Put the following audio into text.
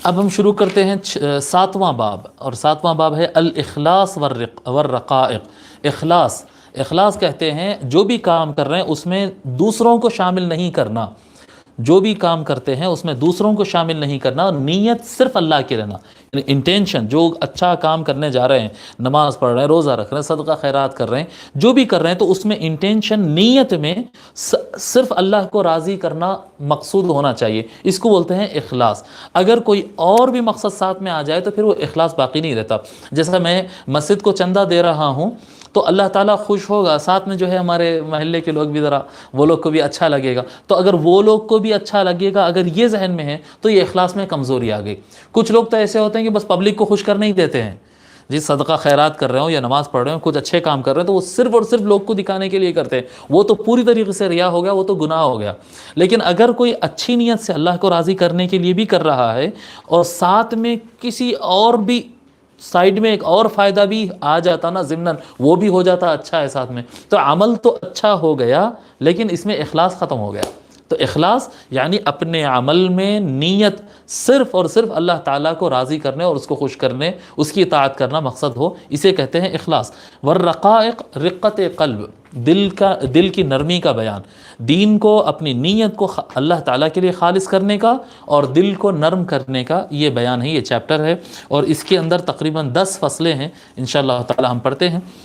اب ہم شروع کرتے ہیں 7واں باب، اور 7واں باب ہے الاخلاص والرقائق۔ اخلاص، اخلاص کہتے ہیں جو بھی کام کر رہے ہیں اس میں دوسروں کو شامل نہیں کرنا، جو بھی کام کرتے ہیں اس میں دوسروں کو شامل نہیں کرنا، اور نیت صرف اللہ کی رہنا، یعنی انٹینشن، جو اچھا کام کرنے جا رہے ہیں، نماز پڑھ رہے ہیں، روزہ رکھ رہے ہیں، صدقہ خیرات کر رہے ہیں، جو بھی کر رہے ہیں تو اس میں انٹینشن، نیت میں صرف اللہ کو راضی کرنا مقصود ہونا چاہیے، اس کو بولتے ہیں اخلاص۔ اگر کوئی اور بھی مقصد ساتھ میں آ جائے تو پھر وہ اخلاص باقی نہیں رہتا۔ جیسا میں مسجد کو چندہ دے رہا ہوں تو اللہ تعالیٰ خوش ہوگا، ساتھ میں جو ہے ہمارے محلے کے لوگ بھی ذرا، وہ لوگ کو بھی اچھا لگے گا، تو اگر وہ لوگ کو بھی اچھا لگے گا، اگر یہ ذہن میں ہے تو یہ اخلاص میں کمزوری آ گئی۔ کچھ لوگ تو ایسے ہوتے ہیں کہ بس پبلک کو خوش کرنے ہی دیتے ہیں، جی صدقہ خیرات کر رہے ہوں یا نماز پڑھ رہے ہوں، کچھ اچھے کام کر رہے ہیں تو وہ صرف اور صرف لوگ کو دکھانے کے لیے کرتے ہیں، وہ تو پوری طریقے سے ریا ہو گیا، وہ تو گناہ ہو گیا۔ لیکن اگر کوئی اچھی نیت سے اللہ کو راضی کرنے کے لیے بھی کر رہا ہے، اور ساتھ میں کسی اور بھی سائیڈ میں ایک اور فائدہ بھی آ جاتا نا ضمناً، وہ بھی ہو جاتا اچھا ہے ساتھ میں، تو عمل تو اچھا ہو گیا لیکن اس میں اخلاص ختم ہو گیا۔ تو اخلاص یعنی اپنے عمل میں نیت صرف اور صرف اللہ تعالیٰ کو راضی کرنے اور اس کو خوش کرنے، اس کی اطاعت کرنا مقصد ہو، اسے کہتے ہیں اخلاص۔ والرقائق، رقت قلب، دل کی نرمی کا بیان، دین کو، اپنی نیت کو اللہ تعالیٰ کے لیے خالص کرنے کا اور دل کو نرم کرنے کا یہ بیان ہے، یہ چیپٹر ہے، اور اس کے اندر تقریباً 10 فصلیں ہیں، انشاءاللہ تعالیٰ ہم پڑھتے ہیں۔